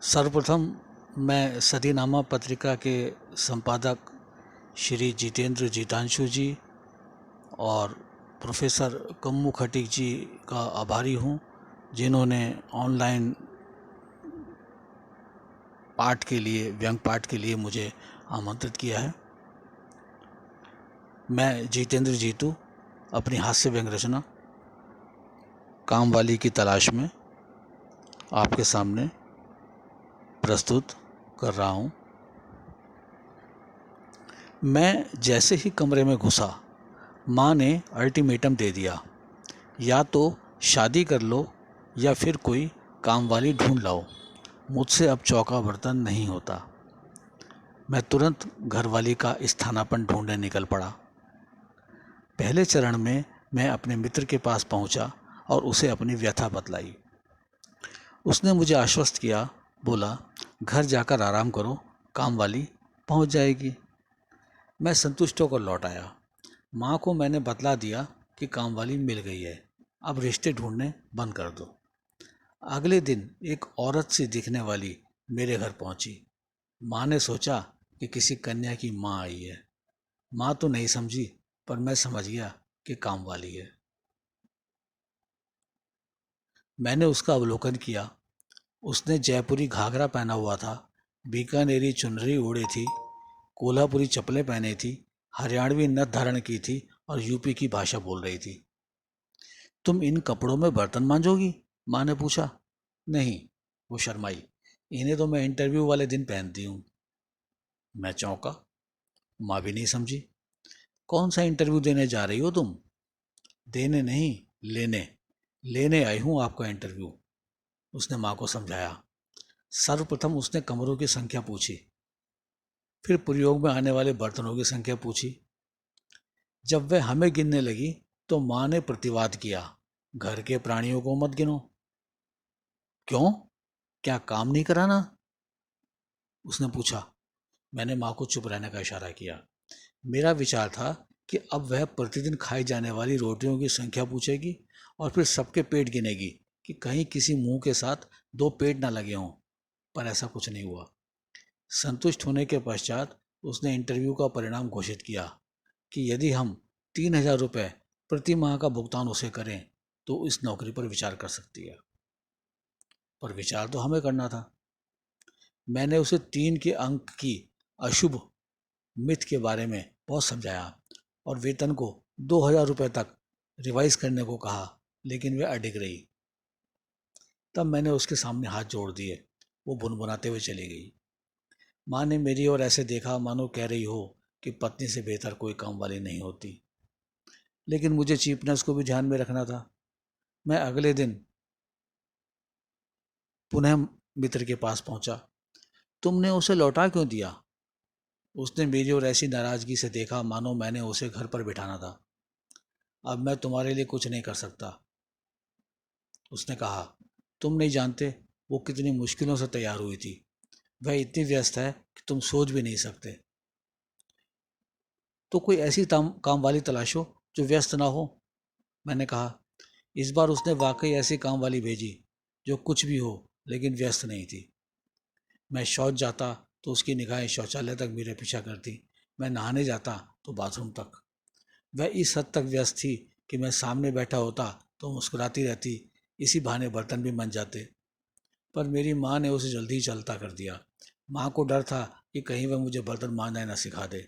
सर्वप्रथम मैं सतीनामा पत्रिका के संपादक श्री जितेंद्र जीतांशु जी और प्रोफेसर कम्मू खटीक जी का आभारी हूँ, जिन्होंने ऑनलाइन पाठ के लिए, व्यंग पाठ के लिए मुझे आमंत्रित किया है। मैं जितेंद्र जीतू अपनी हास्य व्यंग रचना कामवाली की तलाश में आपके सामने प्रस्तुत कर रहा हूँ। मैं जैसे ही कमरे में घुसा, माँ ने अल्टीमेटम दे दिया, या तो शादी कर लो या फिर कोई कामवाली ढूंढ लाओ। मुझसे अब चौका बर्तन नहीं होता। मैं तुरंत घरवाली का स्थानापन्न ढूंढने निकल पड़ा। पहले चरण में मैं अपने मित्र के पास पहुंचा और उसे अपनी व्यथा बतलाई। उसने मुझे आश्वस्त किया, बोला, घर जाकर आराम करो, कामवाली पहुंच जाएगी। मैं संतुष्ट होकर लौट आया। माँ को मैंने बतला दिया कि कामवाली मिल गई है, अब रिश्ते ढूंढने बंद कर दो। अगले दिन एक औरत सी दिखने वाली मेरे घर पहुंची। माँ ने सोचा कि किसी कन्या की माँ आई है। माँ तो नहीं समझी, पर मैं समझ गया कि कामवाली है। मैंने उसका अवलोकन किया। उसने जयपुरी घाघरा पहना हुआ था, बीकानेरी चुनरी ओढ़ी थी, कोल्हापुरी चप्पलें पहनी थी, हरियाणवी नथ धारण की थी और यूपी की भाषा बोल रही थी। तुम इन कपड़ों में बर्तन मांजोगी? माँ ने पूछा। नहीं, वो शर्माई। इन्हें तो मैं इंटरव्यू वाले दिन पहनती हूँ। मैं चौंका। माँ भी नहीं समझी। कौन सा इंटरव्यू देने जा रही हो तुम? देने नहीं, लेने। लेने आई हूँ आपका इंटरव्यू, उसने माँ को समझाया। सर्वप्रथम उसने कमरों की संख्या पूछी, फिर प्रयोग में आने वाले बर्तनों की संख्या पूछी। जब वह हमें गिनने लगी तो माँ ने प्रतिवाद किया, घर के प्राणियों को मत गिनो। क्यों, क्या काम नहीं कराना? उसने पूछा। मैंने माँ को चुप रहने का इशारा किया। मेरा विचार था कि अब वह प्रतिदिन खाई जाने वाली रोटियों की संख्या पूछेगी और फिर सबके पेट गिनेगी कि कहीं किसी मुंह के साथ दो पेट ना लगे हों, पर ऐसा कुछ नहीं हुआ। संतुष्ट होने के पश्चात उसने इंटरव्यू का परिणाम घोषित किया कि यदि हम 3,000 रुपये प्रति माह का भुगतान उसे करें तो इस नौकरी पर विचार कर सकती है। पर विचार तो हमें करना था। मैंने उसे 3 के अंक की अशुभ मिथ के बारे में बहुत समझाया और वेतन को 2,000 रुपये तक रिवाइज करने को कहा, लेकिन वह अडिग रही। तब मैंने उसके सामने हाथ जोड़ दिए। वो भुनभुनाते हुए चली गई। माँ ने मेरी ओर ऐसे देखा मानो कह रही हो कि पत्नी से बेहतर कोई काम वाली नहीं होती। लेकिन मुझे चीपनेस को भी ध्यान में रखना था। मैं अगले दिन पुनः मित्र के पास पहुंचा। तुमने उसे लौटा क्यों दिया? उसने मेरी ओर ऐसी नाराजगी से देखा मानो मैंने उसे घर पर बिठाना था। अब मैं तुम्हारे लिए कुछ नहीं कर सकता, उसने कहा। तुम नहीं जानते वो कितनी मुश्किलों से तैयार हुई थी। वह इतनी व्यस्त है कि तुम सोच भी नहीं सकते। तो कोई ऐसी काम वाली तलाशो जो व्यस्त ना हो, मैंने कहा। इस बार उसने वाकई ऐसी काम वाली भेजी जो कुछ भी हो लेकिन व्यस्त नहीं थी। मैं शौच जाता तो उसकी निगाहें शौचालय तक मेरे पीछा करती। मैं नहाने जाता तो बाथरूम तक। वह इस हद तक व्यस्त थी कि मैं सामने बैठा होता तो मुस्कुराती रहती। इसी बहाने बर्तन भी बन जाते। पर मेरी माँ ने उसे जल्दी ही चलता कर दिया। माँ को डर था कि कहीं वह मुझे बर्तन मांजना न सिखा दे।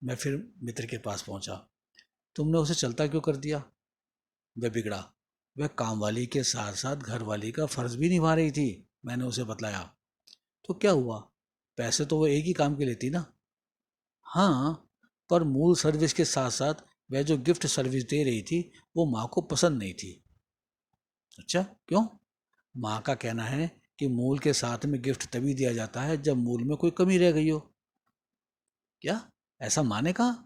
मैं फिर मित्र के पास पहुंचा। तुमने उसे चलता क्यों कर दिया? वह बिगड़ा। वह कामवाली के साथ साथ घरवाली का फर्ज भी निभा रही थी, मैंने उसे बतलाया। तो क्या हुआ, पैसे तो वो एक ही काम के लेती ना। हाँ, पर मूल सर्विस के साथ साथ वह जो गिफ्ट सर्विस दे रही थी वो माँ को पसंद नहीं थी। अच्छा, क्यों? माँ का कहना है कि मूल के साथ में गिफ्ट तभी दिया जाता है जब मूल में कोई कमी रह गई हो। क्या, ऐसा माँ ने कहा?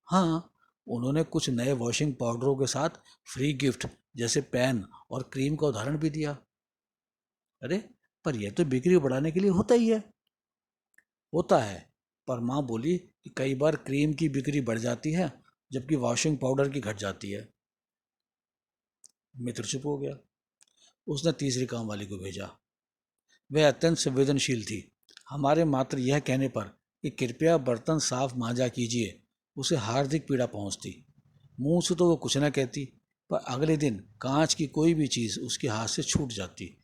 हाँ, उन्होंने कुछ नए वॉशिंग पाउडरों के साथ फ्री गिफ्ट जैसे पेन और क्रीम का उदाहरण भी दिया। अरे, पर यह तो बिक्री बढ़ाने के लिए होता ही है। होता है, पर माँ बोली कि कई बार क्रीम की बिक्री बढ़ जाती है जबकि वॉशिंग पाउडर की घट जाती है। मित्र चुप हो गया। उसने तीसरी काम वाली को भेजा। वह अत्यंत संवेदनशील थी। हमारे मात्र यह कहने पर कि कृपया बर्तन साफ मांजा कीजिए, उसे हार्दिक पीड़ा पहुंचती। मुंह से तो वो कुछ न कहती, पर अगले दिन कांच की कोई भी चीज़ उसके हाथ से छूट जाती।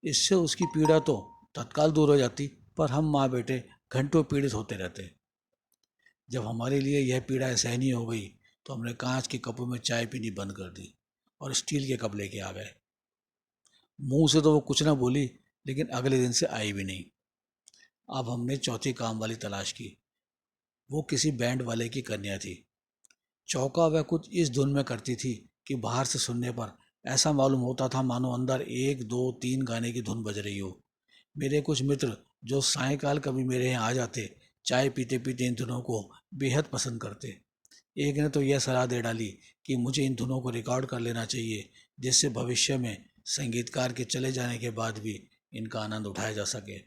इससे उसकी पीड़ा तो तत्काल दूर हो जाती, पर हम माँ बेटे घंटों पीड़ित होते रहते। जब हमारे लिए यह पीड़ा असहनीय हो गई तो हमने कांच के कपों में चाय पीनी बंद कर दी और स्टील के कप लेके आ गए। मुंह से तो वो कुछ ना बोली, लेकिन अगले दिन से आई भी नहीं। अब हमने चौथी काम वाली तलाश की। वो किसी बैंड वाले की कन्या थी। चौका वह कुछ इस धुन में करती थी कि बाहर से सुनने पर ऐसा मालूम होता था मानो अंदर एक दो तीन गाने की धुन बज रही हो। मेरे कुछ मित्र जो सायंकाल कभी मेरे यहाँ आ जाते, चाय पीते पीते इन धुनों को बेहद पसंद करते। एक ने तो यह सलाह दे डाली कि मुझे इन धुनों को रिकॉर्ड कर लेना चाहिए, जिससे भविष्य में संगीतकार के चले जाने के बाद भी इनका आनंद उठाया जा सके।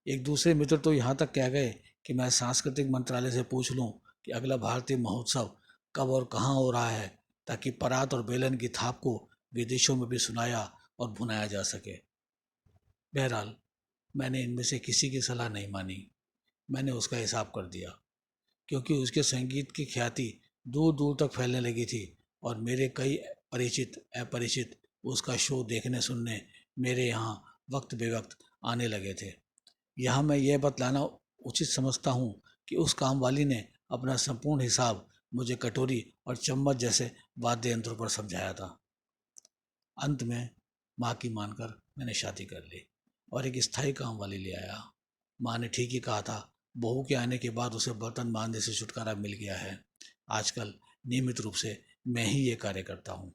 एक दूसरे मित्र तो यहाँ तक कह गए कि मैं सांस्कृतिक मंत्रालय से पूछ लूँ कि अगला भारतीय महोत्सव कब और कहाँ हो रहा है, ताकि परात और बेलन की थाप को विदेशों में भी सुनाया और भुनाया जा सके। बहरहाल मैंने इनमें से किसी की सलाह नहीं मानी। मैंने उसका हिसाब कर दिया, क्योंकि उसके संगीत की ख्याति दूर दूर तक फैलने लगी थी और मेरे कई परिचित अपरिचित उसका शो देखने सुनने मेरे यहाँ वक्त बेवक्त आने लगे थे। यहाँ मैं यह बतलाना उचित समझता हूँ कि उस कामवाली ने अपना संपूर्ण हिसाब मुझे कटोरी और चम्मच जैसे वाद्य यंत्रों पर समझाया था। अंत में माँ की मानकर मैंने शादी कर ली और एक स्थायी काम वाली ले आया। माँ ने ठीक ही कहा था, बहू के आने के बाद उसे बर्तन मांजने से छुटकारा मिल गया है। आजकल नियमित रूप से मैं ही ये कार्य करता हूँ।